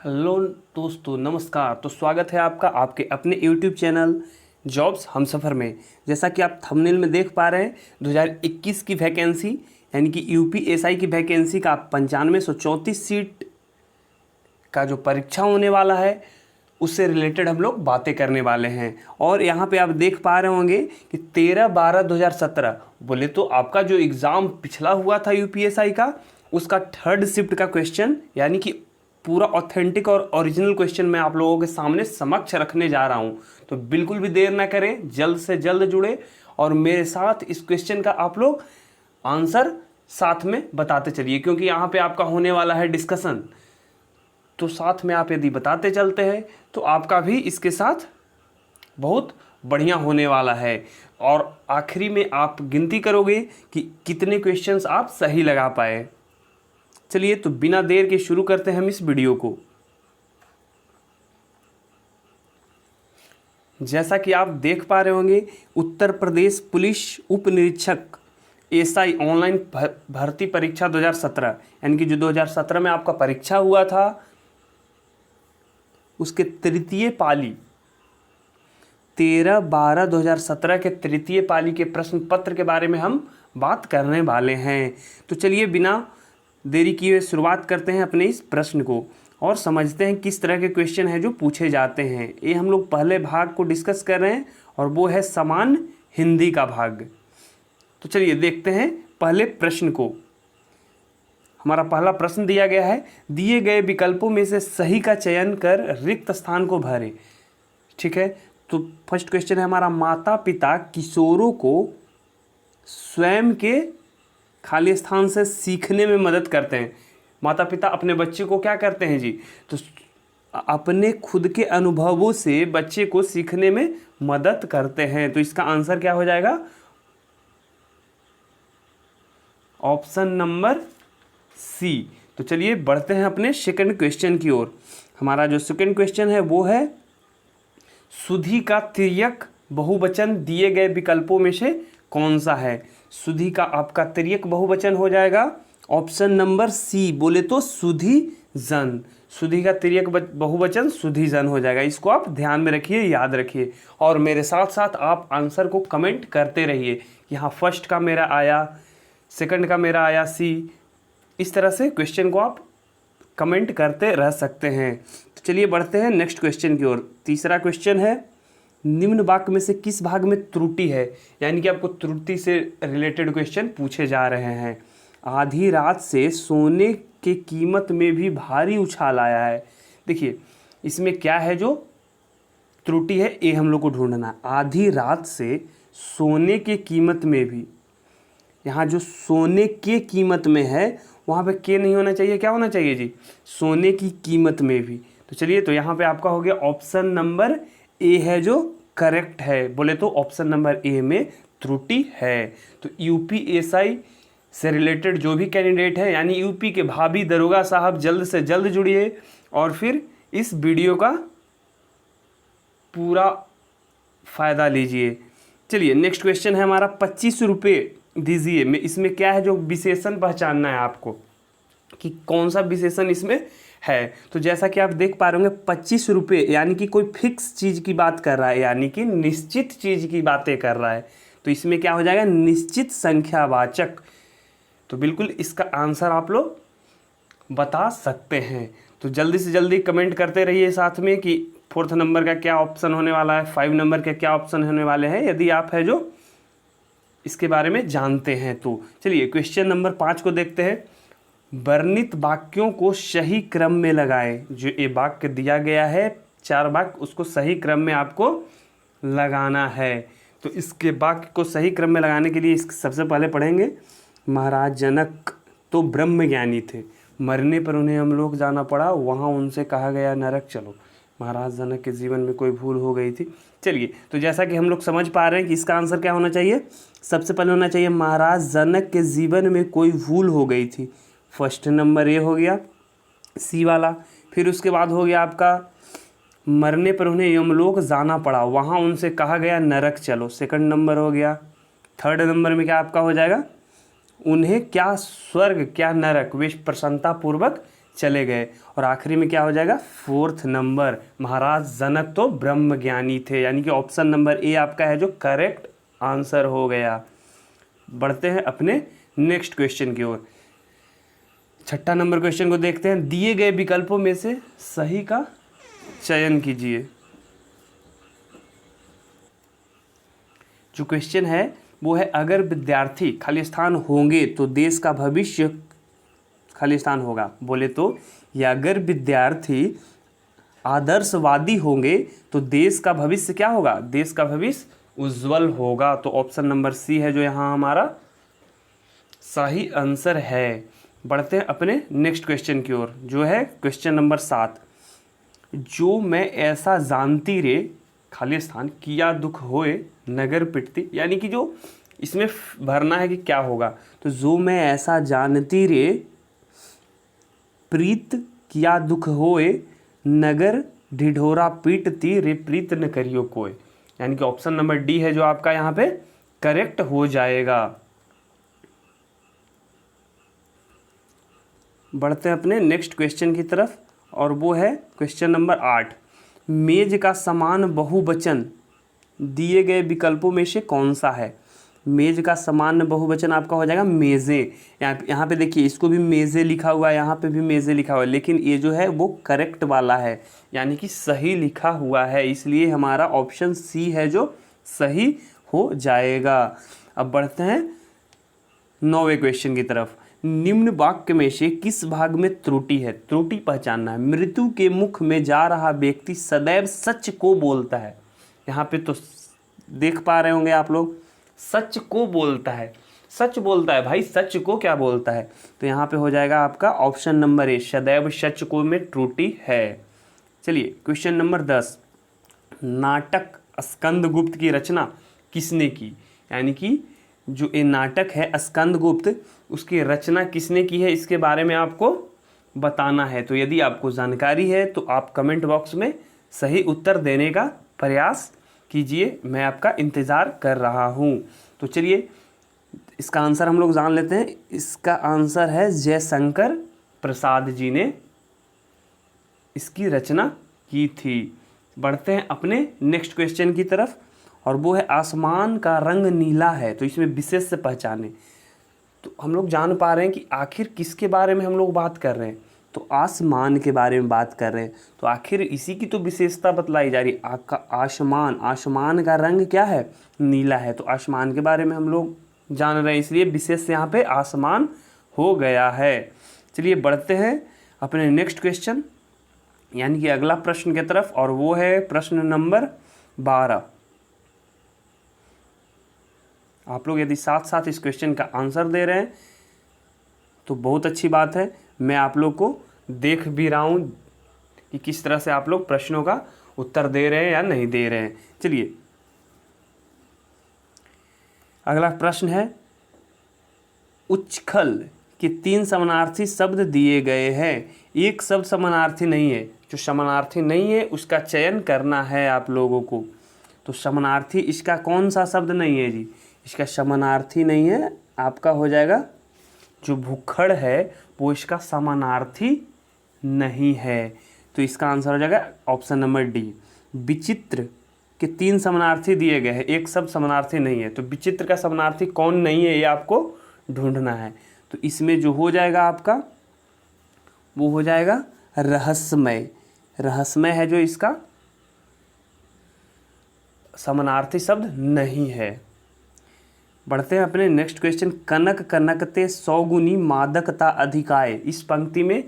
Hello दोस्तों, नमस्कार। तो स्वागत है आपका आपके अपने YouTube चैनल जॉब्स हमसफ़र में। जैसा कि आप थंबनेल में देख पा रहे हैं, 2021 की वैकेंसी यानी कि यूपीएसआई की वैकेंसी का 9534 सीट का जो परीक्षा होने वाला है उससे रिलेटेड हम लोग बातें करने वाले हैं। और यहाँ पे आप देख पा रहे होंगे कि 13/12/2017 बोले तो आपका जो एग्ज़ाम पिछला हुआ था यूपीएसआई का, उसका थर्ड शिफ्ट का क्वेश्चन यानी कि पूरा ऑथेंटिक और ओरिजिनल क्वेश्चन मैं आप लोगों के सामने समक्ष रखने जा रहा हूँ। तो बिल्कुल भी देर ना करें, जल्द से जल्द जुड़े और मेरे साथ इस क्वेश्चन का आप लोग आंसर साथ में बताते चलिए, क्योंकि यहाँ पे आपका होने वाला है डिस्कशन। तो साथ में आप यदि बताते चलते हैं तो आपका भी इसके साथ बहुत बढ़िया होने वाला है। और आखिरी में आप गिनती करोगे कि कितने क्वेश्चंस आप सही लगा पाए। चलिए तो बिना देर के शुरू करते हैं हम इस वीडियो को। जैसा कि आप देख पा रहे होंगे, उत्तर प्रदेश पुलिस उप निरीक्षक एसआई ऑनलाइन भर्ती परीक्षा 2017 यानी कि जो 2017 में आपका परीक्षा हुआ था उसके तृतीय पाली 13/12/2017 के तृतीय पाली के प्रश्न पत्र के बारे में हम बात करने वाले हैं। तो चलिए बिना देरी किए शुरुआत करते हैं अपने इस प्रश्न को और समझते हैं किस तरह के क्वेश्चन हैं जो पूछे जाते हैं। ये हम लोग पहले भाग को डिस्कस कर रहे हैं और वो है सामान्य हिंदी का भाग। तो चलिए देखते हैं पहले प्रश्न को। हमारा पहला प्रश्न दिया गया है, दिए गए विकल्पों में से सही का चयन कर रिक्त स्थान को भरें। ठीक है, तो फर्स्ट क्वेश्चन है हमारा, माता पिता किशोरों को स्वयं के खाली स्थान से सीखने में मदद करते हैं। माता पिता अपने बच्चे को क्या करते हैं जी, तो अपने खुद के अनुभवों से बच्चे को सीखने में मदद करते हैं। तो इसका आंसर क्या हो जाएगा, ऑप्शन नंबर सी। तो चलिए बढ़ते हैं अपने सेकंड क्वेश्चन की ओर। हमारा जो सेकंड क्वेश्चन है वो है, सुधी का तिर्यक बहुवचन दिए गए विकल्पों में से कौन सा है। सुधी का आपका तिर्यक बहुवचन हो जाएगा ऑप्शन नंबर सी, बोले तो सुधी जन। सुधी का तिर्यक बहुवचन सुधी जन हो जाएगा। इसको आप ध्यान में रखिए, याद रखिए और मेरे साथ साथ आप आंसर को कमेंट करते रहिए। यहाँ फर्स्ट का मेरा आया, सेकंड का मेरा आया सी, इस तरह से क्वेश्चन को आप कमेंट करते रह सकते हैं। तो चलिए बढ़ते हैं नेक्स्ट क्वेश्चन की ओर। तीसरा क्वेश्चन है, निम्न वाक्य में से किस भाग में त्रुटि है, यानी कि आपको त्रुटि से रिलेटेड क्वेश्चन पूछे जा रहे हैं। आधी रात से सोने के कीमत में भी भारी उछाल आया है। देखिए इसमें क्या है जो त्रुटि है, ये हम लोग को ढूंढना। आधी रात से सोने के कीमत में भी, यहाँ जो सोने के कीमत में है वहाँ पे के नहीं होना चाहिए, क्या होना चाहिए जी, सोने की कीमत में भी। तो चलिए तो यहाँ पे आपका हो गया ऑप्शन नंबर ए है जो करेक्ट है, बोले तो ऑप्शन नंबर ए में त्रुटि है। तो यूपीएसआई से रिलेटेड जो भी कैंडिडेट है यानी यूपी के भाभी दरोगा साहब, जल्द से जल्द जुड़िए और फिर इस वीडियो का पूरा फ़ायदा लीजिए। चलिए नेक्स्ट क्वेश्चन है हमारा, 25 रुपये दीजिए में, इसमें क्या है जो विशेषण पहचानना है आपको कि कौन सा विशेषण इसमें है। तो जैसा कि आप देख पा रहे होंगे 25 रुपये यानी कि कोई फिक्स चीज़ की बात कर रहा है, यानी कि निश्चित चीज़ की बातें कर रहा है। तो इसमें क्या हो जाएगा, निश्चित संख्यावाचक। तो बिल्कुल इसका आंसर आप लोग बता सकते हैं। तो जल्दी से जल्दी कमेंट करते रहिए साथ में कि 4th नंबर का क्या ऑप्शन होने वाला है, 5 नंबर के क्या ऑप्शन होने वाले हैं, यदि आप है जो इसके बारे में जानते हैं। तो चलिए क्वेश्चन नंबर 5 को देखते हैं। वर्णित वाक्यों को सही क्रम में लगाएं। जो ये वाक्य दिया गया है 4 वाक्य, उसको सही क्रम में आपको लगाना है। तो इसके वाक्य को सही क्रम में लगाने के लिए सबसे पहले पढ़ेंगे, महाराज जनक तो ब्रह्म ज्ञानी थे, मरने पर उन्हें हम लोग जाना पड़ा, वहाँ उनसे कहा गया नरक चलो। महाराज जनक के जीवन में कोई भूल हो गई थी। चलिए तो जैसा कि हम लोग समझ पा रहे हैं कि इसका आंसर क्या होना चाहिए, सबसे पहले होना चाहिए महाराज जनक के जीवन में कोई भूल हो गई थी। फर्स्ट नंबर ये हो गया सी वाला। फिर उसके बाद हो गया आपका, मरने पर उन्हें यमलोक जाना पड़ा, वहाँ उनसे कहा गया नरक चलो, सेकंड नंबर हो गया। थर्ड नंबर में क्या आपका हो जाएगा, उन्हें क्या स्वर्ग क्या नरक वे प्रसन्नतापूर्वक चले गए। और आखिरी में क्या हो जाएगा, 4th नंबर, महाराज जनक तो ब्रह्मज्ञानी थे, यानी कि ऑप्शन नंबर ए आपका है जो करेक्ट आंसर हो गया। बढ़ते हैं अपने नेक्स्ट क्वेश्चन की ओर। 6ठा नंबर क्वेश्चन को देखते हैं। दिए गए विकल्पों में से सही का चयन कीजिए। जो क्वेश्चन है वो है, अगर विद्यार्थी खाली स्थान होंगे तो देश का भविष्य खाली स्थान होगा। बोले तो, या अगर विद्यार्थी आदर्शवादी होंगे तो देश का भविष्य क्या होगा, देश का भविष्य उज्जवल होगा। तो ऑप्शन नंबर सी है जो यहाँ हमारा सही आंसर है। बढ़ते हैं अपने नेक्स्ट क्वेश्चन की ओर, जो है क्वेश्चन नंबर 7। जो मैं ऐसा जानती रे, खाली स्थान, किया दुख होए नगर पिटती, यानी कि जो इसमें भरना है कि क्या होगा। तो जो मैं ऐसा जानती रे प्रीत किया दुख होए नगर ढिढोरा पीटती रे प्रीत न करियो कोय, यानी कि ऑप्शन नंबर डी है जो आपका यहाँ पे करेक्ट हो जाएगा। बढ़ते हैं अपने नेक्स्ट क्वेश्चन की तरफ, और वो है क्वेश्चन नंबर 8। मेज का समान बहुवचन दिए गए विकल्पों में से कौन सा है। मेज का समान बहुवचन आपका हो जाएगा मेज़ें। यहाँ पे देखिए, इसको भी मेज़ें लिखा हुआ है, यहाँ पे भी मेज़ें लिखा हुआ है, लेकिन ये जो है वो करेक्ट वाला है, यानी कि सही लिखा हुआ है, इसलिए हमारा ऑप्शन सी है जो सही हो जाएगा। अब बढ़ते हैं 9वें क्वेश्चन की तरफ। निम्न वाक्य में से किस भाग में त्रुटि है, त्रुटि पहचानना है। मृत्यु के मुख में जा रहा व्यक्ति सदैव सच को बोलता है। यहाँ पे तो देख पा रहे होंगे आप लोग, सच को बोलता है, सच बोलता है भाई, सच को क्या बोलता है। तो यहाँ पे हो जाएगा आपका ऑप्शन नंबर ए, सदैव सच को में त्रुटि है। चलिए क्वेश्चन नंबर 10। नाटक स्कंदगुप्त की रचना किसने की, यानी कि जो ये नाटक है स्कंदगुप्त, उसकी रचना किसने की है, इसके बारे में आपको बताना है। तो यदि आपको जानकारी है तो आप कमेंट बॉक्स में सही उत्तर देने का प्रयास कीजिए, मैं आपका इंतज़ार कर रहा हूँ। तो चलिए इसका आंसर हम लोग जान लेते हैं। इसका आंसर है जयशंकर प्रसाद जी ने इसकी रचना की थी। बढ़ते हैं अपने नेक्स्ट क्वेश्चन की तरफ, और वो है आसमान का रंग नीला है, तो इसमें विशेष से पहचाने। तो हम लोग जान पा रहे हैं कि आखिर किसके बारे में हम लोग बात कर रहे हैं, तो आसमान के बारे में बात कर रहे हैं। तो आखिर इसी की तो विशेषता बतलाई जा रही है। आसमान, आसमान का रंग क्या है, नीला है, तो आसमान के बारे में हम लोग जान रहे हैं, इसलिए विशेष यहाँ पे आसमान हो गया है। चलिए बढ़ते हैं अपने नेक्स्ट क्वेश्चन, यानी कि अगला प्रश्न की तरफ, और वो है प्रश्न नंबर 12। आप लोग यदि साथ साथ इस क्वेश्चन का आंसर दे रहे हैं तो बहुत अच्छी बात है। मैं आप लोग को देख भी रहा हूँ कि किस तरह से आप लोग प्रश्नों का उत्तर दे रहे हैं या नहीं दे रहे हैं। चलिए अगला प्रश्न है, उच्छल के 3 समानार्थी शब्द दिए गए हैं, एक शब्द समानार्थी नहीं है। जो समानार्थी नहीं है उसका चयन करना है आप लोगों को। तो समानार्थी इसका कौन सा शब्द नहीं है जी, इसका समानार्थी नहीं है, आपका हो जाएगा जो भूखड़ है वो इसका समानार्थी नहीं है। तो इसका आंसर हो जाएगा ऑप्शन नंबर डी। विचित्र के 3 समानार्थी दिए गए हैं, एक शब्द समानार्थी नहीं है, तो विचित्र का समानार्थी कौन नहीं है ये आपको ढूंढना है। तो इसमें जो हो जाएगा आपका वो हो जाएगा रहस्यमय। रहस्यमय है जो इसका समानार्थी शब्द नहीं है। बढ़ते हैं अपने नेक्स्ट क्वेश्चन। कनक कनकते सौगुनी मादकता अधिकाय, इस पंक्ति में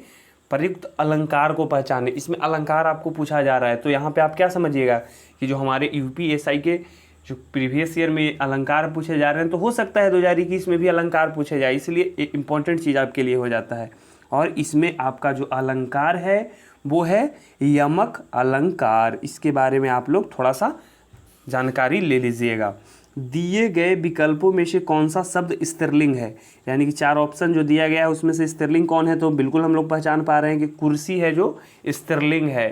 प्रयुक्त अलंकार को पहचाने। इसमें अलंकार आपको पूछा जा रहा है, तो यहाँ पे आप क्या समझिएगा कि जो हमारे यूपीएसआई के जो प्रीवियस ईयर में अलंकार पूछे जा रहे हैं, तो हो सकता है 2021 में भी अलंकार पूछे जाए, इसलिए एक इम्पॉर्टेंट चीज़ आपके लिए हो जाता है। और इसमें आपका जो अलंकार है वो है यमक अलंकार। इसके बारे में आप लोग थोड़ा सा जानकारी ले लीजिएगा। दिए गए विकल्पों में से कौन सा शब्द स्त्रीलिंग है, यानी कि 4 ऑप्शन जो दिया गया है उसमें से स्त्रीलिंग कौन है, तो बिल्कुल हम लोग पहचान पा रहे हैं कि कुर्सी है जो स्त्रीलिंग है।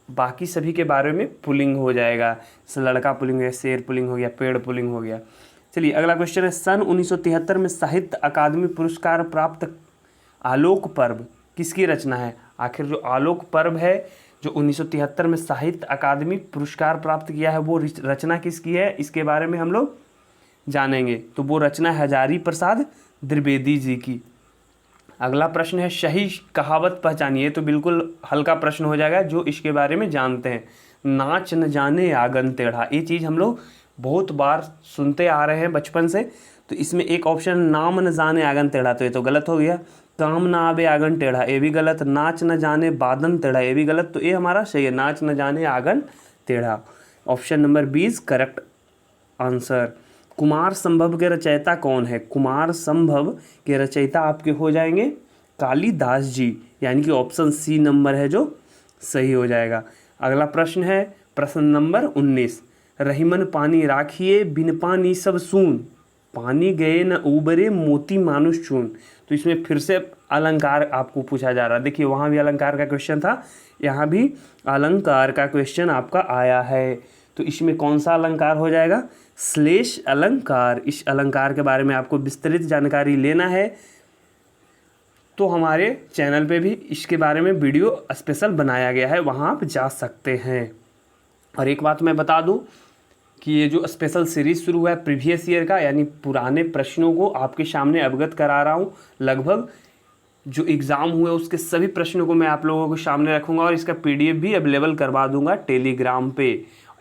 बाकी सभी के बारे में पुल्लिंग हो जाएगा, जैसे लड़का पुल्लिंग हो गया, शेर पुल्लिंग हो गया, पेड़ पुल्लिंग हो गया। चलिए अगला क्वेश्चन है, सन 1973 में साहित्य अकादमी पुरस्कार प्राप्त आलोक पर्व किसकी रचना है? आखिर जो आलोक पर्व है जो 1973 में साहित्य अकादमी पुरस्कार प्राप्त किया है वो रचना किसकी है, इसके बारे में हम लोग जानेंगे। तो वो रचना हजारी प्रसाद द्विवेदी जी की। अगला प्रश्न है सही कहावत पहचानिए। तो बिल्कुल हल्का प्रश्न हो जाएगा जो इसके बारे में जानते हैं। नाच न जाने आंगन टेढ़ा, ये चीज़ हम लोग बहुत बार सुनते आ रहे हैं बचपन से। तो इसमें एक ऑप्शन नाम न जाने आंगन टेढ़ा, तो ये तो गलत हो गया। काम ना आवे आंगन टेढ़ा, ये भी गलत। नाच न जाने बादन टेढ़ा, ये भी गलत। तो ये हमारा सही है, नाच न जाने आंगन टेढ़ा। Option number 20 correct answer. Kumar संभव के रचयिता कौन है? कुमार संभव के रचयिता आपके हो जाएंगे कालिदास जी, यानी कि ऑप्शन सी नंबर है जो सही हो जाएगा। अगला प्रश्न है प्रश्न नंबर 19। रहीमन पानी राखिए बिन पानी सब सून, पानी गए न उबरे मोती मानुष चून। तो इसमें फिर से अलंकार आपको पूछा जा रहा है। देखिए वहाँ भी अलंकार का क्वेश्चन था, यहाँ भी अलंकार का क्वेश्चन आपका आया है। तो इसमें कौन सा अलंकार हो जाएगा? श्लेष अलंकार। इस अलंकार के बारे में आपको विस्तृत जानकारी लेना है तो हमारे चैनल पे भी इसके बारे में वीडियो स्पेशल बनाया गया है, वहाँ आप जा सकते हैं। और एक बात मैं बता दूं कि ये जो स्पेशल सीरीज़ शुरू हुआ है प्रीवियस ईयर का, यानी पुराने प्रश्नों को आपके सामने अवगत करा रहा हूँ। लगभग जो एग्ज़ाम हुए उसके सभी प्रश्नों को मैं आप लोगों के सामने रखूँगा और इसका PDF भी अवेलेबल करवा दूँगा टेलीग्राम पे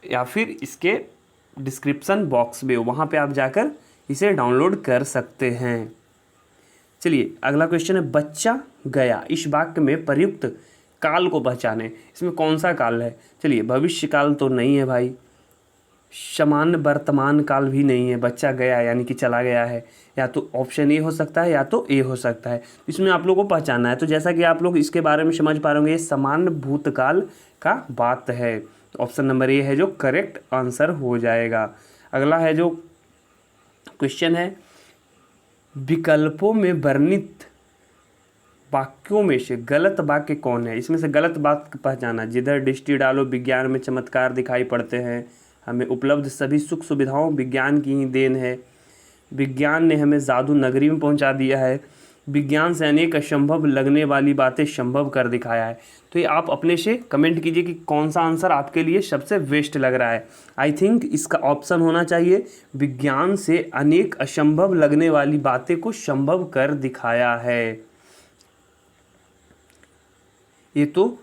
या फिर इसके डिस्क्रिप्शन बॉक्स में, वहाँ पे आप जाकर इसे डाउनलोड कर सकते हैं। चलिए अगला क्वेश्चन है बच्चा गया, इस वाक्य में प्रयुक्त काल को पहचाने। इसमें कौन सा काल है? चलिए भविष्य काल तो नहीं है भाई, सामान्य वर्तमान काल भी नहीं है। बच्चा गया यानी कि चला गया है, या तो ऑप्शन ए हो सकता है या तो ए हो सकता है। इसमें आप लोगों को पहचानना है। तो जैसा कि आप लोग इसके बारे में समझ पा रहे होंगे, ये सामान्य भूतकाल का बात है। ऑप्शन नंबर ए है जो करेक्ट आंसर हो जाएगा। अगला है जो क्वेश्चन है विकल्पों में वर्णित वाक्यों में से गलत वाक्य कौन है? इसमें से गलत बात पहचाना। जिधर दृष्टि डालो विज्ञान में चमत्कार दिखाई पड़ते हैं, हमें उपलब्ध सभी सुख सुविधाओं विज्ञान की ही देन है, विज्ञान ने हमें जादू नगरी में पहुंचा दिया है, विज्ञान से अनेक असंभव लगने वाली बातें संभव कर दिखाया है। तो ये आप अपने से कमेंट कीजिए कि कौन सा आंसर आपके लिए सबसे बेस्ट लग रहा है। आई थिंक इसका ऑप्शन होना चाहिए विज्ञान से अनेक असंभव लगने वाली बातें को संभव कर दिखाया है। ये तो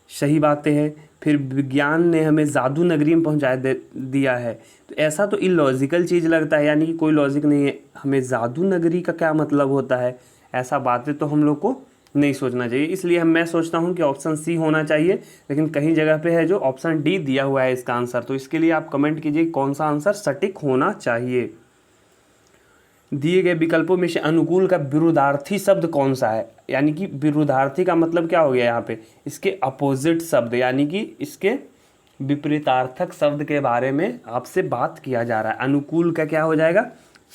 सही बातें हैं। फिर विज्ञान ने हमें जादू नगरी में पहुंचा दिया है, तो ऐसा तो इलॉजिकल चीज़ लगता है, यानी कि कोई लॉजिक नहीं है। हमें जादू नगरी का क्या मतलब होता है? ऐसा बातें तो हम लोग को नहीं सोचना चाहिए। इसलिए मैं सोचता हूं कि ऑप्शन सी होना चाहिए, लेकिन कहीं जगह पे है जो ऑप्शन डी दिया हुआ है इसका आंसर। तो इसके लिए आप कमेंट कीजिए कौन सा आंसर सटीक होना चाहिए। दिए गए विकल्पों में से अनुकूल का विरुद्धार्थी शब्द कौन सा है? यानी कि विरुद्धार्थी का मतलब क्या हो गया यहाँ पे? इसके अपोजिट शब्द, यानी कि इसके विपरीतार्थक शब्द के बारे में आपसे बात किया जा रहा है। अनुकूल का क्या हो जाएगा?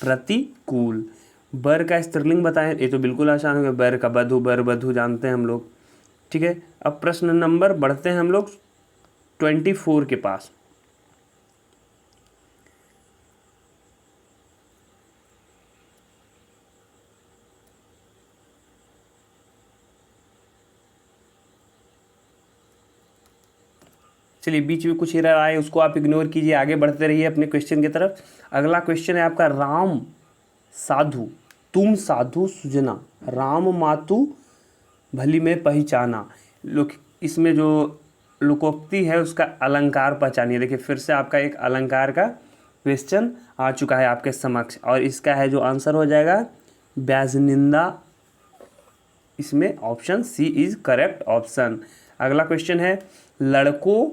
प्रतिकूल। बर का स्त्रीलिंग बताएं, ये तो बिल्कुल आसान हो गया। बर का बधु, बर बधु जानते हैं हम लोग। ठीक है, अब प्रश्न नंबर बढ़ते हैं हम लोग 24 के पास। चलिए बीच में कुछ एरर आए उसको आप इग्नोर कीजिए, आगे बढ़ते रहिए अपने क्वेश्चन की तरफ। अगला क्वेश्चन है आपका राम साधु तुम साधु सुजना, राम मातु भली में पहचाना। लोग इसमें जो लोकोक्ति है उसका अलंकार पहचानिए। देखिए फिर से आपका एक अलंकार का क्वेश्चन आ चुका है आपके समक्ष, और इसका है जो आंसर हो जाएगा ब्याजनिंदा। इसमें option C is correct option. अगला क्वेश्चन है लड़कों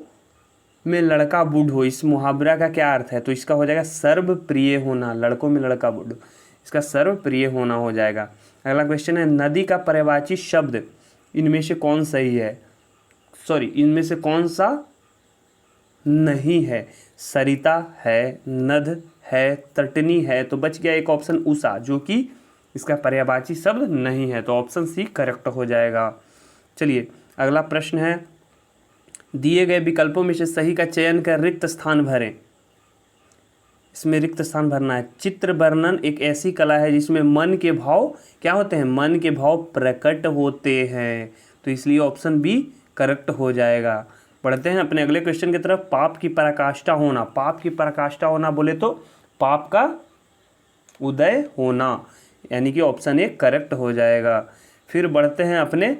में लड़का बूढ़ हो, इस मुहावरा का क्या अर्थ है? तो इसका हो जाएगा सर्वप्रिय होना। लड़कों में लड़का बूढ़, इसका सर्वप्रिय होना हो जाएगा। अगला क्वेश्चन है नदी का पर्यायवाची शब्द इनमें से कौन सही है? इनमें से कौन सा नहीं है? सरिता है, नद है, तटनी है। तो बच गया एक ऑप्शन उषा, जो कि इसका पर्यायवाची शब्द नहीं है। तो ऑप्शन सी करेक्ट हो जाएगा। चलिए अगला प्रश्न है दिए गए विकल्पों में से सही का चयन कर रिक्त स्थान भरें। इसमें रिक्त स्थान भरना है। चित्र वर्णन एक ऐसी कला है जिसमें मन के भाव क्या होते हैं, मन के भाव प्रकट होते हैं, तो इसलिए ऑप्शन बी करेक्ट हो जाएगा। पढ़ते हैं अपने अगले क्वेश्चन की तरफ। पाप की पराकाष्ठा होना, पाप की पराकाष्ठा होना बोले तो पाप का उदय होना, यानी कि ऑप्शन ए करेक्ट हो जाएगा। फिर बढ़ते हैं अपने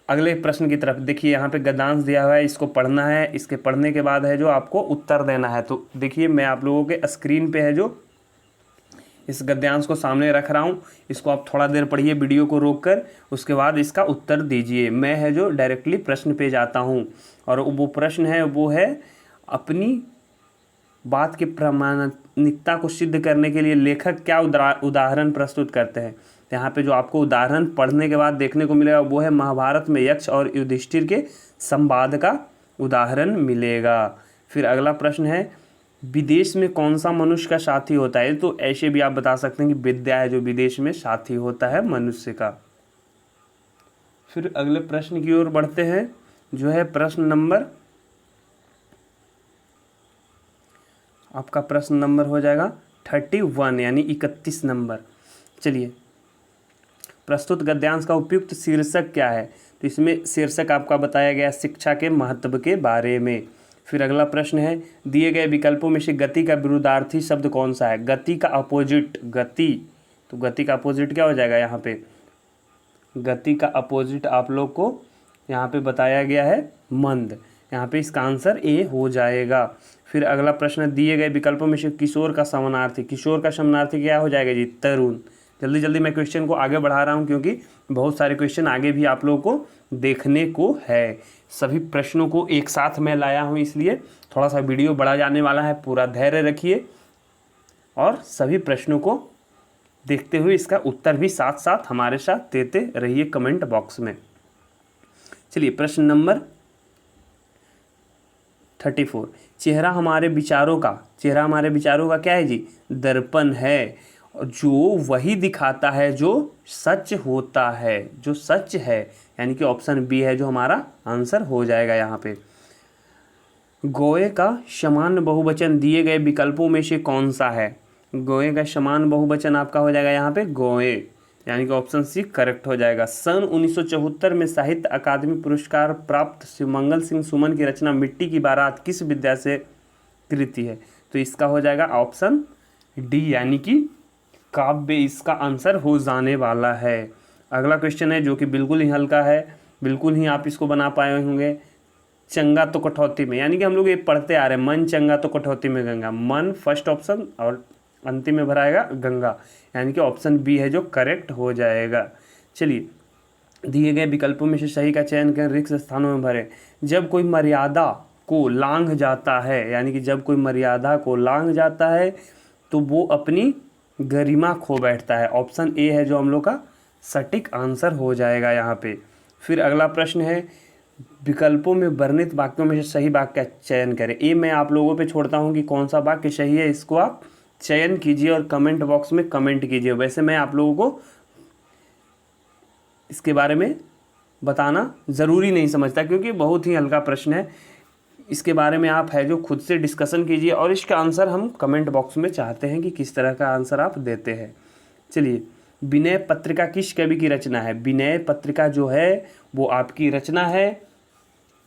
अगले प्रश्न की तरफ। देखिए यहाँ पे गद्यांश दिया हुआ है, इसको पढ़ना है, इसके पढ़ने के बाद है जो आपको उत्तर देना है। तो देखिए मैं आप लोगों के स्क्रीन पे है जो इस गद्यांश को सामने रख रहा हूँ, इसको आप थोड़ा देर पढ़िए वीडियो को रोककर, उसके बाद इसका उत्तर दीजिए। मैं है जो डायरेक्टली प्रश्न पे जाता हूँ, और वो प्रश्न है वो है अपनी बात की प्रामाणिकता को सिद्ध करने के लिए लेखक क्या उदाहरण प्रस्तुत करते हैं। यहाँ पे जो आपको उदाहरण पढ़ने के बाद देखने को मिलेगा वो है महाभारत में यक्ष और युधिष्ठिर के संवाद का उदाहरण मिलेगा। फिर अगला प्रश्न है विदेश में कौन सा मनुष्य का साथी होता है। तो ऐसे भी आप बता सकते हैं कि विद्या है जो विदेश में साथी होता है मनुष्य का। फिर अगले प्रश्न की ओर बढ़ते हैं जो है प्रश्न नंबर, आपका प्रश्न नंबर हो जाएगा 31 यानी 31 नंबर। चलिए, प्रस्तुत गद्यांश का उपयुक्त शीर्षक क्या है। तो इसमें शीर्षक आपका बताया गया शिक्षा के महत्व के बारे में। फिर अगला प्रश्न है दिए गए विकल्पों में से गति का विरुद्धार्थी शब्द कौन सा है। गति का अपोजिट, गति, तो गति का अपोजिट क्या हो जाएगा यहाँ पे, गति का अपोजिट आप लोग को यहाँ पे बताया गया है मंद, यहाँ पे इसका आंसर ए हो जाएगा। फिर अगला प्रश्न दिए गए विकल्पों में से किशोर का समानार्थी, किशोर का समानार्थी क्या हो जाएगा जी, तरुण। जल्दी जल्दी मैं क्वेश्चन को आगे बढ़ा रहा हूँ क्योंकि बहुत सारे क्वेश्चन आगे भी आप लोगों को देखने को है। सभी प्रश्नों को एक साथ मैं लाया हूँ, इसलिए थोड़ा सा वीडियो बढ़ा जाने वाला है, पूरा धैर्य रखिए और सभी प्रश्नों को देखते हुए इसका उत्तर भी साथ साथ हमारे साथ देते रहिए कमेंट बॉक्स में। चलिए प्रश्न नंबर 34, चेहरा हमारे विचारों का, चेहरा हमारे विचारों का क्या है जी, दर्पण है, जो वही दिखाता है जो सच होता है, जो सच है, यानी कि ऑप्शन बी है जो हमारा आंसर हो जाएगा यहाँ पे। गोए का समान बहुवचन दिए गए विकल्पों में से कौन सा है। गोए का समान बहुवचन आपका हो जाएगा यहाँ पे गोए, यानी कि ऑप्शन सी करेक्ट हो जाएगा। सन 1974 में साहित्य अकादमी पुरस्कार प्राप्त शिवमंगल सिंह सुमन की रचना मिट्टी की बारात किस विद्या से कृति है। तो इसका हो जाएगा ऑप्शन डी, यानी कि काव्य इसका आंसर हो जाने वाला है। अगला क्वेश्चन है जो कि बिल्कुल ही हल्का है, बिल्कुल ही आप इसको बना पाए होंगे। चंगा तो कठौती में, यानी कि हम लोग ये पढ़ते आ रहे हैं, मन चंगा तो कठौती में गंगा, मन फर्स्ट ऑप्शन और अंतिम में भराएगा गंगा, यानी कि ऑप्शन बी है जो करेक्ट हो जाएगा। चलिए, दिए गए विकल्पों में से सही का चयन कर रिक्त स्थानों में भरें। जब कोई मर्यादा को लांघ जाता है, यानी कि जब कोई मर्यादा को लांघ जाता है तो वो अपनी गरिमा खो बैठता है, ऑप्शन ए है जो हम लोग का सटीक आंसर हो जाएगा यहाँ पे। फिर अगला प्रश्न है विकल्पों में वर्णित वाक्यों में से सही वाक्य का चयन करें। ये मैं आप लोगों पे छोड़ता हूँ कि कौन सा वाक्य सही है, इसको आप चयन कीजिए और कमेंट बॉक्स में कमेंट कीजिए। वैसे मैं आप लोगों को इसके बारे में बताना ज़रूरी नहीं समझता क्योंकि बहुत ही हल्का प्रश्न है, इसके बारे में आप है जो खुद से डिस्कशन कीजिए और इसका आंसर हम कमेंट बॉक्स में चाहते हैं कि किस तरह का आंसर आप देते हैं। चलिए, विनय पत्रिका किस कवि की रचना है। विनय पत्रिका जो है वो आपकी रचना है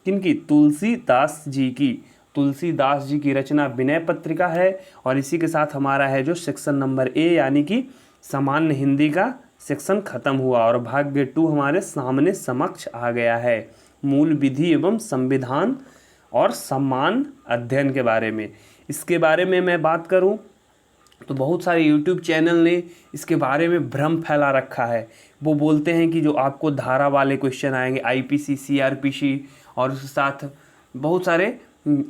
किनकी, तुलसीदास जी की। तुलसीदास जी की रचना विनय पत्रिका है और इसी के साथ हमारा है जो सेक्शन नंबर ए यानी कि सामान्य हिंदी का सेक्शन खत्म हुआ और भाग्य 2 हमारे सामने समक्ष आ गया है। मूल विधि एवं संविधान और सम्मान अध्ययन के बारे में, इसके बारे में मैं बात करूं तो बहुत सारे YouTube चैनल ने इसके बारे में भ्रम फैला रखा है। वो बोलते हैं कि जो आपको धारा वाले क्वेश्चन आएंगे IPC CRPC और उसके साथ बहुत सारे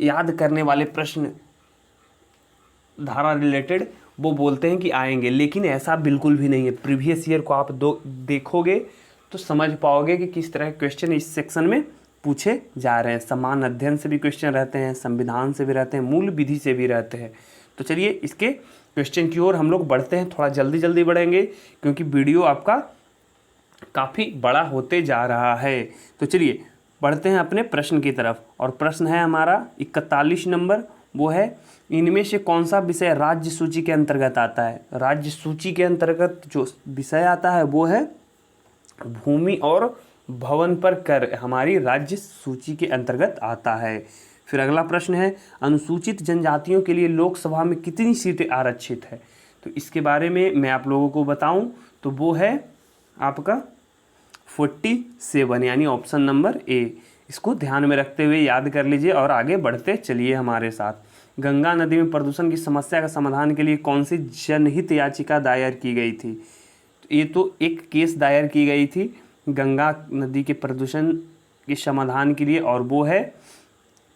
याद करने वाले प्रश्न धारा रिलेटेड वो बोलते हैं कि आएंगे, लेकिन ऐसा बिल्कुल भी नहीं है। प्रीवियस ईयर को आप देखोगे तो समझ पाओगे कि किस तरह के क्वेश्चन इस सेक्शन में पूछे जा रहे हैं। समान अध्ययन से भी क्वेश्चन रहते हैं, संविधान से भी रहते हैं, मूल विधि से भी रहते हैं। तो चलिए इसके क्वेश्चन की ओर हम लोग बढ़ते हैं, थोड़ा जल्दी जल्दी बढ़ेंगे क्योंकि वीडियो आपका काफ़ी बड़ा होते जा रहा है। तो चलिए बढ़ते हैं अपने प्रश्न की तरफ और प्रश्न है हमारा 41 नंबर, वो है इनमें से कौन सा विषय राज्य सूची के अंतर्गत आता है। राज्य सूची के अंतर्गत जो विषय आता है वो है भूमि और भवन पर कर, हमारी राज्य सूची के अंतर्गत आता है। फिर अगला प्रश्न है अनुसूचित जनजातियों के लिए लोकसभा में कितनी सीटें आरक्षित है। तो इसके बारे में मैं आप लोगों को बताऊं तो वो है आपका 47, यानी ऑप्शन नंबर ए। इसको ध्यान में रखते हुए याद कर लीजिए और आगे बढ़ते चलिए हमारे साथ। गंगा नदी में प्रदूषण की समस्या का समाधान के लिए कौन सी जनहित याचिका दायर की गई थी। ये तो एक केस दायर की गई थी गंगा नदी के प्रदूषण के समाधान के लिए, और वो है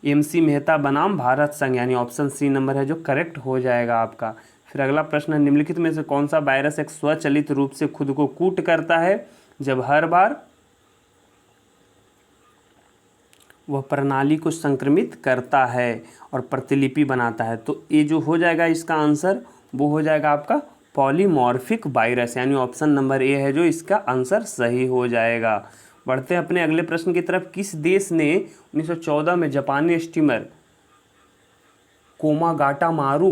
MC मेहता बनाम भारत संघ, यानी ऑप्शन सी नंबर है जो करेक्ट हो जाएगा आपका। फिर अगला प्रश्न है निम्नलिखित में से कौन सा वायरस एक स्वचालित रूप से खुद को कूट करता है जब हर बार वह प्रणाली को संक्रमित करता है और प्रतिलिपि बनाता है। तो ये जो हो जाएगा इसका आंसर वो हो जाएगा आपका पॉलीमॉर्फिक वायरस, यानी ऑप्शन नंबर ए है जो इसका आंसर सही हो जाएगा। बढ़ते हैं अपने अगले प्रश्न की तरफ। किस देश ने 1914 में जापानी स्टीमर कोमागाटामारू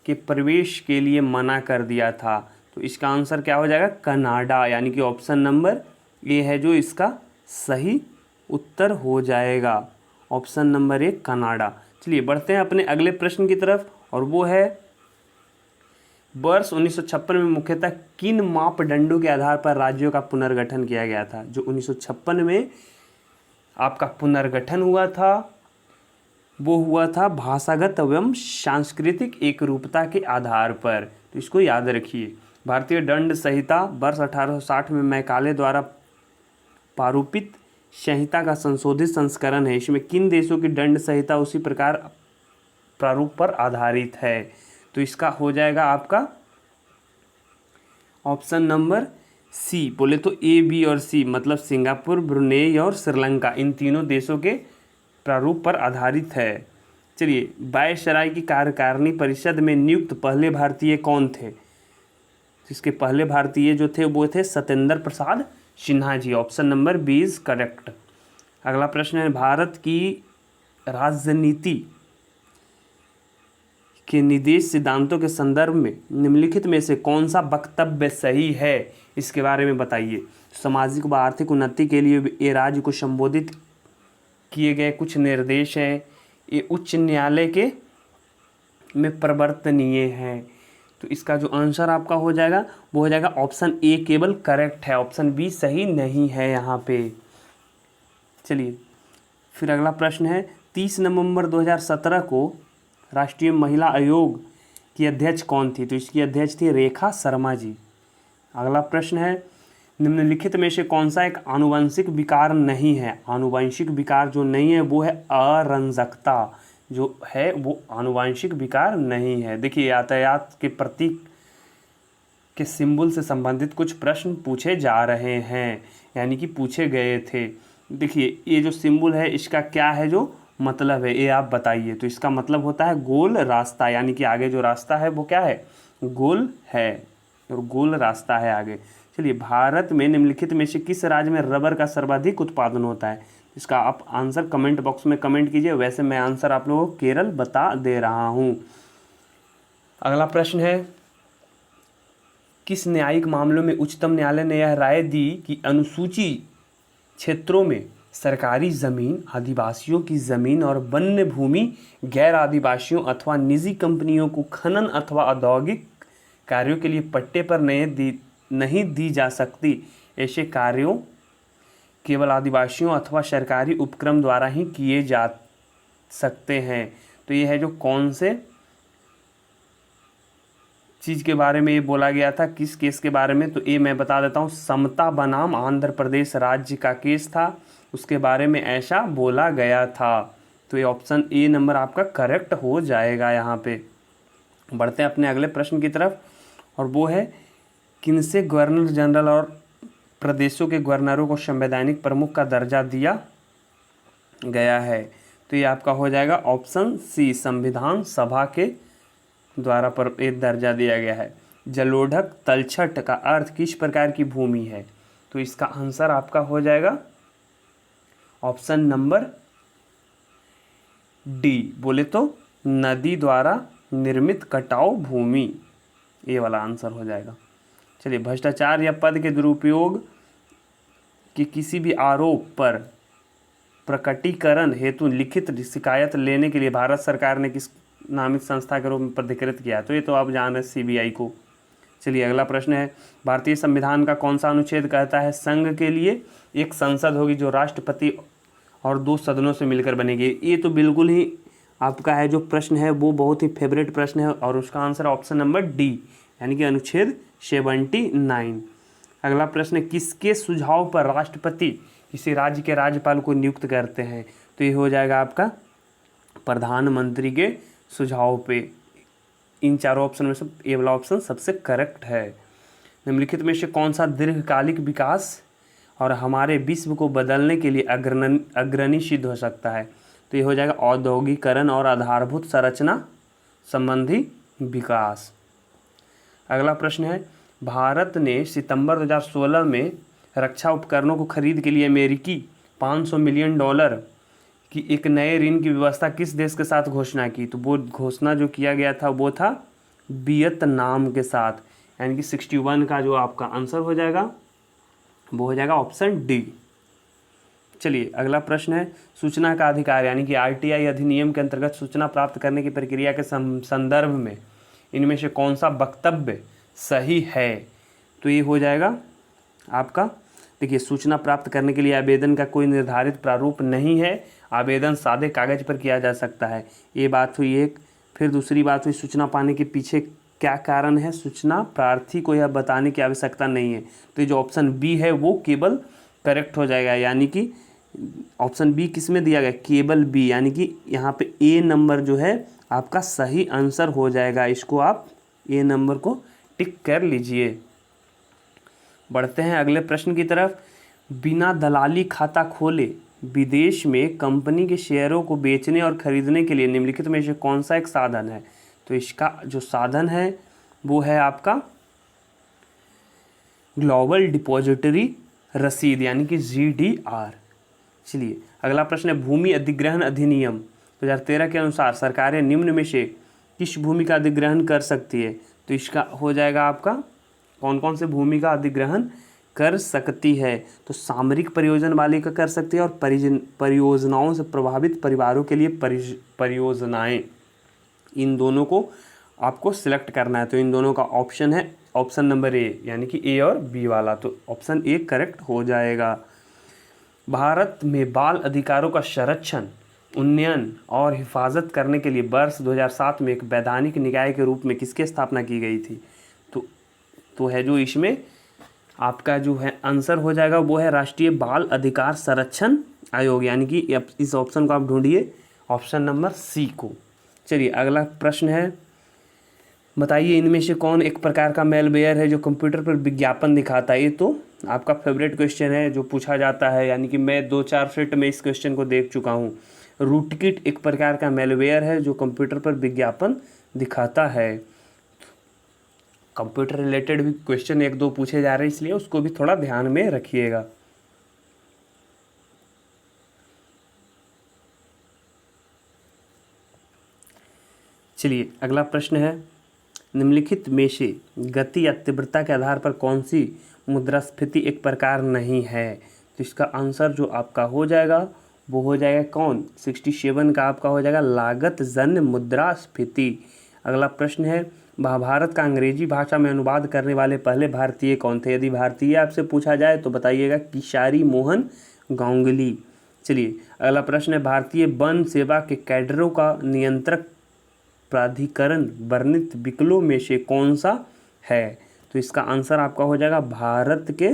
के प्रवेश के लिए मना कर दिया था। तो इसका आंसर क्या हो जाएगा कनाडा, यानी कि ऑप्शन नंबर ए है जो इसका सही उत्तर हो जाएगा। Option number A Canada. चलिए बढ़ते हैं अपने अगले प्रश्न की तरफ, और वो है वर्ष 1956 में मुख्यतः किन मापदंडों के आधार पर राज्यों का पुनर्गठन किया गया था। जो 1956 में आपका पुनर्गठन हुआ था वो हुआ था भाषागत एवं सांस्कृतिक एकरूपता के आधार पर। तो इसको याद रखिए। भारतीय दंड संहिता वर्ष 1860 में मैकाले द्वारा प्रारूपित संहिता का संशोधित संस्करण है। इसमें किन देशों की दंड संहिता उसी प्रकार प्रारूप पर आधारित है। तो इसका हो जाएगा आपका ऑप्शन नंबर सी। बोले तो ए, बी और सी, मतलब सिंगापुर, ब्रुनेई और श्रीलंका, इन तीनों देशों के प्रारूप पर आधारित है। चलिए वायसराय की कार्यकारिणी परिषद में नियुक्त पहले भारतीय कौन थे। इसके पहले भारतीय जो थे वो थे Satyendra Prasad Sinha ji. Option number B is correct. अगला प्रश्न है भारत की राजनीति के निदेश सिद्धांतों के संदर्भ में निम्नलिखित में से कौन सा वक्तव्य सही है, इसके बारे में बताइए। सामाजिक व आर्थिक उन्नति के लिए ये राज्य को संबोधित किए गए कुछ निर्देश हैं, ये उच्च न्यायालय के में प्रवर्तनीय हैं। तो इसका जो आंसर आपका हो जाएगा वो हो जाएगा ऑप्शन ए केवल करेक्ट है, ऑप्शन बी सही नहीं है यहाँ पे। चलिए फिर अगला प्रश्न है 30 नवंबर 2017 को राष्ट्रीय महिला आयोग की अध्यक्ष कौन थी। तो इसकी अध्यक्ष थी रेखा शर्मा जी। अगला प्रश्न है निम्नलिखित में से कौन सा एक आनुवंशिक विकार नहीं है। आनुवंशिक विकार जो नहीं है वो है अरंजकता, जो है वो आनुवंशिक विकार नहीं है। देखिए यातायात के प्रतीक के सिंबल से संबंधित कुछ प्रश्न पूछे जा रहे हैं, यानी कि पूछे गए थे। देखिए ये जो सिंबल है इसका क्या है जो मतलब है, ये आप बताइए। तो इसका मतलब होता है गोल रास्ता, यानी कि आगे जो रास्ता है वो क्या है गोल है, और गोल रास्ता है आगे। चलिए भारत में निम्नलिखित में से किस राज्य में रबर का सर्वाधिक उत्पादन होता है। इसका आप आंसर कमेंट बॉक्स में कमेंट कीजिए। वैसे मैं आंसर आप लोगों को केरल बता दे रहा हूँ। अगला प्रश्न है किस न्यायिक मामलों में उच्चतम न्यायालय ने यह राय दी कि अनुसूची क्षेत्रों में सरकारी ज़मीन, आदिवासियों की ज़मीन और वन्य भूमि गैर आदिवासियों अथवा निजी कंपनियों को खनन अथवा औद्योगिक कार्यों के लिए पट्टे पर नहीं दी जा सकती। ऐसे कार्यों केवल आदिवासियों अथवा सरकारी उपक्रम द्वारा ही किए जा सकते हैं। तो ये है जो कौन से चीज़ के बारे में ये बोला गया था, किस केस के बारे में। तो ये मैं बता देता हूँ, समता बनाम आंध्र प्रदेश राज्य का केस था, उसके बारे में ऐसा बोला गया था। तो ये ऑप्शन ए नंबर आपका करेक्ट हो जाएगा यहाँ पे। बढ़ते हैं अपने अगले प्रश्न की तरफ, और वो है किनसे गवर्नर जनरल और प्रदेशों के गवर्नरों को संवैधानिक प्रमुख का दर्जा दिया गया है। तो ये आपका हो जाएगा ऑप्शन सी, संविधान सभा के द्वारा पर एक दर्जा दिया गया है। जलोढ़क तलछट का अर्थ किस प्रकार की भूमि है। तो इसका आंसर आपका हो जाएगा ऑप्शन नंबर डी, बोले तो नदी द्वारा निर्मित कटाव भूमि, ये वाला आंसर हो जाएगा। चलिए, भ्रष्टाचार या पद के दुरुपयोग कि किसी भी आरोप पर प्रकटीकरण हेतु लिखित शिकायत लेने के लिए भारत सरकार ने किस नामित संस्था के रूप में प्राधिकृत किया? तो ये तो आप जान रहे सीबीआई को। चलिए, अगला प्रश्न है, भारतीय संविधान का कौन सा अनुच्छेद कहता है संघ के लिए एक संसद होगी जो राष्ट्रपति और 2 सदनों से मिलकर बनेगी? ये तो बिल्कुल ही आपका है जो प्रश्न है वो बहुत ही फेवरेट प्रश्न है और उसका आंसर ऑप्शन नंबर डी, यानी कि अनुच्छेद 79। अगला प्रश्न, किसके सुझाव पर राष्ट्रपति किसी राज्य के राज्यपाल को नियुक्त करते हैं? तो ये हो जाएगा आपका प्रधानमंत्री के सुझाव पे। इन चारों ऑप्शन में से ये वाला ऑप्शन सबसे करेक्ट है। निम्नलिखित में से कौन सा दीर्घकालिक विकास और हमारे विश्व को बदलने के लिए अग्रणी सिद्ध हो सकता है? तो ये हो जाएगा औद्योगिकरण और आधारभूत संरचना संबंधी विकास। अगला प्रश्न है, भारत ने सितंबर 2016 में रक्षा उपकरणों को खरीद के लिए अमेरिकी $500 मिलियन की एक नए ऋण की व्यवस्था किस देश के साथ घोषणा की? तो वो घोषणा जो किया गया था वो था वियतनाम के साथ, यानी कि 61 का जो आपका आंसर हो जाएगा वो हो जाएगा ऑप्शन डी। चलिए, अगला प्रश्न है, सूचना का अधिकार यानी कि आरटीआई अधिनियम के अंतर्गत सूचना प्राप्त करने की प्रक्रिया के संदर्भ में इनमें से कौन सा वक्तव्य सही है? तो ये हो जाएगा आपका, देखिए, सूचना प्राप्त करने के लिए आवेदन का कोई निर्धारित प्रारूप नहीं है, आवेदन सादे कागज पर किया जा सकता है। ये बात हुई एक। फिर दूसरी बात हुई, सूचना पाने के पीछे क्या कारण है? सूचना प्रार्थी को यह बताने की आवश्यकता नहीं है। तो ये जो ऑप्शन बी है वो केवल करेक्ट हो जाएगा, यानी कि ऑप्शन बी किस में दिया गया? केवल बी, यानी कि यहाँ पे ए नंबर जो है आपका सही आंसर हो जाएगा। इसको आप ए नंबर को टिक कर लीजिए। बढ़ते हैं अगले प्रश्न की तरफ। बिना दलाली खाता खोले विदेश में कंपनी के शेयरों को बेचने और खरीदने के लिए निम्नलिखित में से कौन सा एक साधन है? तो इसका जो साधन है वो है आपका ग्लोबल डिपॉजिटरी रसीद, यानी कि GDR। चलिए, अगला प्रश्न है, भूमि अधिग्रहण अधिनियम 2013 के अनुसार सरकारें निम्न में से किस भूमि का अधिग्रहण कर सकती है? तो इसका हो जाएगा आपका कौन कौन से भूमि का अधिग्रहण कर सकती है? तो सामरिक परियोजना वाली का कर सकती है और परियोजनाओं से प्रभावित परिवारों के लिए परियोजनाएं, इन दोनों को आपको सिलेक्ट करना है। तो इन दोनों का ऑप्शन है ऑप्शन नंबर ए, यानी कि ए और बी वाला। तो ऑप्शन ए करेक्ट हो जाएगा। भारत में बाल अधिकारों का संरक्षण, उन्नयन और हिफाजत करने के लिए वर्ष 2007 में एक वैधानिक निकाय के रूप में किसकी स्थापना की गई थी? तो है जो इसमें आपका जो है आंसर हो जाएगा वो है राष्ट्रीय बाल अधिकार संरक्षण आयोग, यानी कि इस ऑप्शन को आप ढूंढिए ऑप्शन नंबर सी को। चलिए, अगला प्रश्न है, बताइए इनमें से कौन एक प्रकार का मेलवेयर है जो कंप्यूटर पर विज्ञापन दिखाता है? ये तो आपका फेवरेट क्वेश्चन है जो पूछा जाता है, यानी कि मैं 2-4 सेट में इस क्वेश्चन को देख चुका हूँ। रूटकिट एक प्रकार का मेलवेयर है जो कंप्यूटर पर विज्ञापन दिखाता है। कंप्यूटर रिलेटेड भी क्वेश्चन 1-2 पूछे जा रहे हैं, इसलिए उसको भी थोड़ा ध्यान में रखिएगा। चलिए, अगला प्रश्न है, निम्नलिखित में से गति या तीव्रता के आधार पर कौन सी मुद्रास्फीति एक प्रकार नहीं है? तो इसका आंसर जो आपका हो जाएगा वो हो जाएगा कौन? 67 का आपका हो जाएगा लागत जन्य मुद्रास्फीति। अगला प्रश्न है, महाभारत का अंग्रेजी भाषा में अनुवाद करने वाले पहले भारतीय कौन थे? यदि भारतीय आपसे पूछा जाए तो बताइएगा किशारी मोहन गांगुली। चलिए, अगला प्रश्न है, भारतीय वन सेवा के कैडरों का नियंत्रक प्राधिकरण वर्णित विकल्पों में से कौन सा है? तो इसका आंसर आपका हो जाएगा भारत के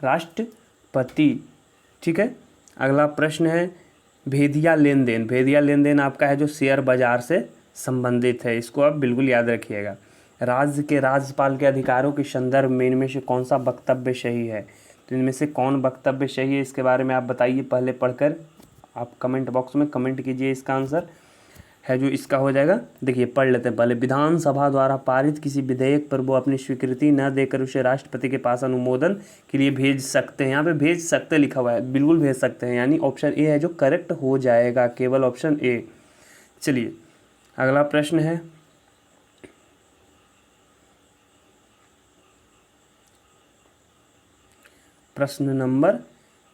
राष्ट्रपति। ठीक है, अगला प्रश्न है, भेदिया लेन देन। भेदिया लेन देन आपका है जो शेयर बाजार से संबंधित है, इसको आप बिल्कुल याद रखिएगा। राज्य के राज्यपाल के अधिकारों के संदर्भ में इनमें से कौन सा वक्तव्य सही है? तो इनमें से कौन वक्तव्य सही है इसके बारे में आप बताइए, पहले पढ़कर आप कमेंट बॉक्स में कमेंट कीजिए। इसका आंसर है जो इसका हो जाएगा, देखिए पढ़ लेते हैं पहले। विधानसभा द्वारा पारित किसी विधेयक पर वो अपनी स्वीकृति न देकर उसे राष्ट्रपति के पास अनुमोदन के लिए भेज सकते हैं। यहाँ पे भेज सकते लिखा हुआ है, बिल्कुल भेज सकते हैं, यानी ऑप्शन ए है जो करेक्ट हो जाएगा, केवल ऑप्शन ए। चलिए अगला प्रश्न है प्रश्न नंबर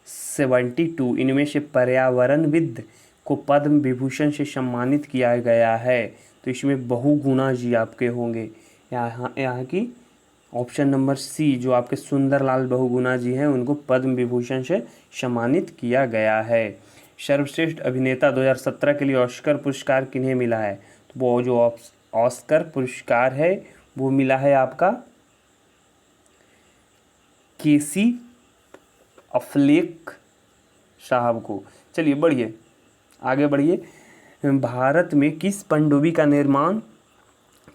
72। इनमें से पर्यावरणविद को पद्म विभूषण से सम्मानित किया गया है। तो इसमें बहुगुणा जी आपके होंगे। यहाँ की ऑप्शन नंबर सी जो आपके सुंदरलाल बहुगुणा जी हैं उनको पद्म विभूषण से सम्मानित किया गया है। सर्वश्रेष्ठ अभिनेता 2017 के लिए ऑस्कर पुरस्कार किन्हें मिला है? तो वो जो ऑस्कर पुरस्कार है वो मिला है आपका केसी अफ्लेक साहब को। चलिए बढ़िए, आगे बढ़िए। भारत में किस पनडुब्बी का निर्माण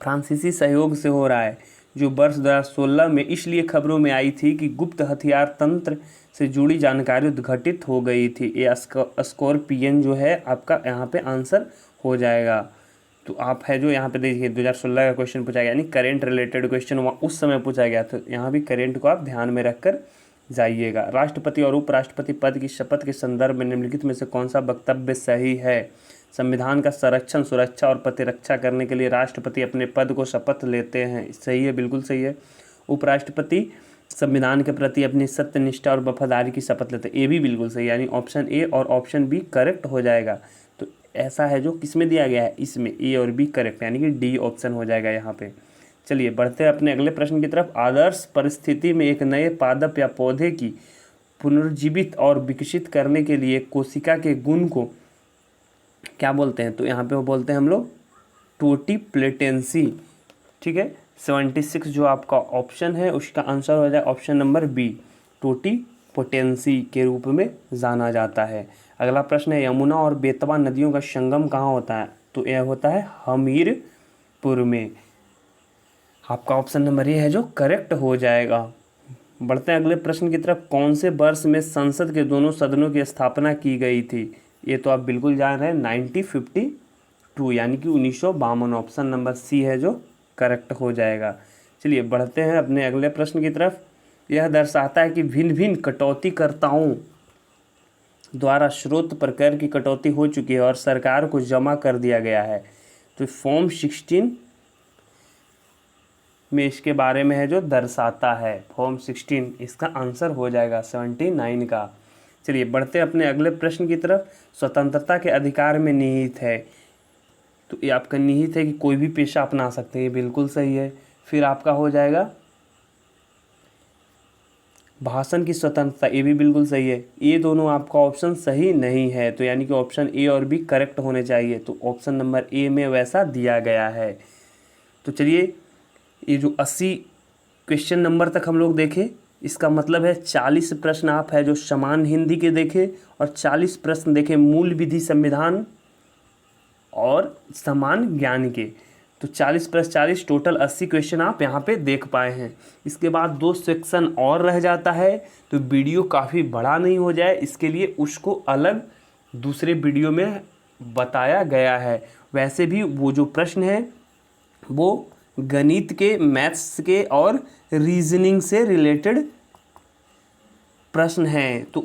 फ्रांसीसी सहयोग से हो रहा है? जो वर्ष 2016 में इसलिए खबरों में आई थी कि गुप्त हथियार तंत्र से जुड़ी जानकारी उद्घाटित हो गई थी। ये स्कॉर्पियन जो है आपका यहाँ पे आंसर हो जाएगा। तो आप है जो यहाँ पे देखिए 2016 का क्वेश्चन पूछा गया, यानी करेंट रिलेटेड क्वेश्चन वहाँ उस समय पूछा गया, तो यहाँ भी करेंट को आप ध्यान में रखकर जाइएगा। राष्ट्रपति और उपराष्ट्रपति पद की शपथ के संदर्भ में निम्नलिखित में से कौन सा वक्तव्य सही है? संविधान का संरक्षण, सुरक्षा और प्रतिरक्षा करने के लिए राष्ट्रपति अपने पद को शपथ लेते हैं। सही है, बिल्कुल सही है। उपराष्ट्रपति संविधान के प्रति अपनी सत्य, निष्ठा और वफादारी की शपथ लेते हैं। ये भी बिल्कुल सही, यानी ऑप्शन ए और ऑप्शन बी करेक्ट हो जाएगा। तो ऐसा है जो किसमें दिया गया है, इसमें ए और बी करेक्ट, यानी कि डी ऑप्शन हो जाएगा यहाँ पे। चलिए बढ़ते हैं अपने अगले प्रश्न की तरफ। आदर्श परिस्थिति में एक नए पादप या पौधे की पुनर्जीवित और विकसित करने के लिए कोशिका के गुण को क्या बोलते हैं? तो यहाँ पे वो बोलते हैं हम लोग टोटीप्लेटेंसी। ठीक है, 76 जो आपका ऑप्शन है उसका आंसर हो जाए ऑप्शन नंबर बी, टोटीपोटेंसी के रूप में जाना जाता है। अगला प्रश्न है यमुना और बेतवा नदियों का संगम कहाँ होता है? तो यह होता है हमीरपुर में। आपका ऑप्शन नंबर ये है जो करेक्ट हो जाएगा। बढ़ते हैं अगले प्रश्न की तरफ। कौन से वर्ष में संसद के दोनों सदनों की स्थापना की गई थी? ये तो आप बिल्कुल जान रहे हैं, 1952 यानी कि 1952। ऑप्शन नंबर सी है जो करेक्ट हो जाएगा। चलिए बढ़ते हैं अपने अगले प्रश्न की तरफ। यह दर्शाता है कि भिन्न भिन्न कटौतीकर्ताओं द्वारा स्रोत पर कर की कटौती हो चुकी है और सरकार को जमा कर दिया गया है। तो फॉर्म 16 में इसके बारे में है जो दर्शाता है। फॉर्म 16 इसका आंसर हो जाएगा 79 का। चलिए बढ़ते अपने अगले प्रश्न की तरफ। स्वतंत्रता के अधिकार में निहित है। तो ये आपका निहित है कि कोई भी पेशा अपना सकते हैं, ये बिल्कुल सही है। फिर आपका हो जाएगा भाषण की स्वतंत्रता, ये भी बिल्कुल सही है। ये दोनों आपका ऑप्शन सही नहीं है, तो यानी कि ऑप्शन ए और बी करेक्ट होने चाहिए। तो ऑप्शन नंबर ए में वैसा दिया गया है। तो चलिए ये जो 80 क्वेश्चन नंबर तक हम लोग देखें, इसका मतलब है 40 प्रश्न आप है जो समान हिंदी के देखें और 40 प्रश्न देखें मूल विधि, संविधान और समान ज्ञान के। तो 40 + 40 टोटल 80 क्वेश्चन आप यहाँ पे देख पाए हैं। इसके बाद 2 सेक्शन और रह जाता है, तो वीडियो काफ़ी बड़ा नहीं हो जाए इसके लिए उसको अलग दूसरे वीडियो में बताया गया है। वैसे भी वो जो प्रश्न है वो गणित के, मैथ्स के और रीजनिंग से रिलेटेड प्रश्न हैं, तो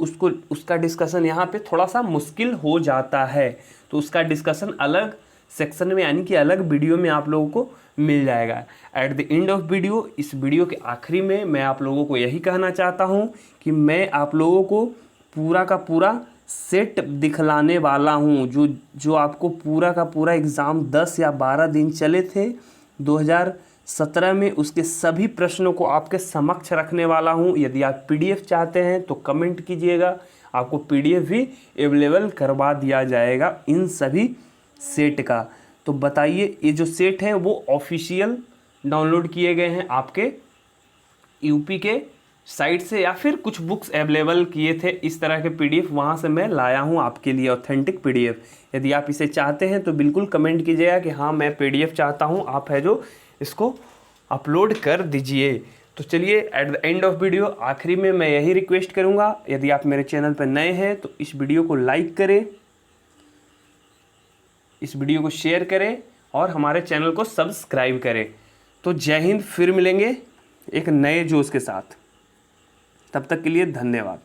उसका डिस्कशन यहाँ पे थोड़ा सा मुश्किल हो जाता है। तो उसका डिस्कशन अलग सेक्शन में यानी कि अलग वीडियो में आप लोगों को मिल जाएगा। At the end of video, इस वीडियो के आखिरी में मैं आप लोगों को यही कहना चाहता हूँ कि मैं आप लोगों को पूरा का पूरा सेट दिखलाने वाला हूँ। जो आपको पूरा का पूरा एग्ज़ाम 10 या 12 दिन चले थे 2017 में, उसके सभी प्रश्नों को आपके समक्ष रखने वाला हूं। यदि आप पीडीएफ चाहते हैं तो कमेंट कीजिएगा, आपको पीडीएफ भी अवेलेबल करवा दिया जाएगा इन सभी सेट का। तो बताइए, ये जो सेट है वो ऑफिशियल डाउनलोड किए गए हैं आपके यूपी के साइट से, या फिर कुछ बुक्स अवेलेबल किए थे इस तरह के पीडीएफ, वहाँ से मैं लाया हूँ आपके लिए ऑथेंटिक पीडीएफ। यदि आप इसे चाहते हैं तो बिल्कुल कमेंट कीजिएगा कि हाँ मैं पीडीएफ चाहता हूँ, आप है जो इसको अपलोड कर दीजिए। तो चलिए at the end of video आखिरी में मैं यही रिक्वेस्ट करूँगा, यदि आप मेरे चैनल पर नए हैं तो इस वीडियो को लाइक करें, इस वीडियो को शेयर करें और हमारे चैनल को सब्सक्राइब करें। तो जय हिंद, फिर मिलेंगे एक नए जोश के साथ। तब तक के लिए धन्यवाद।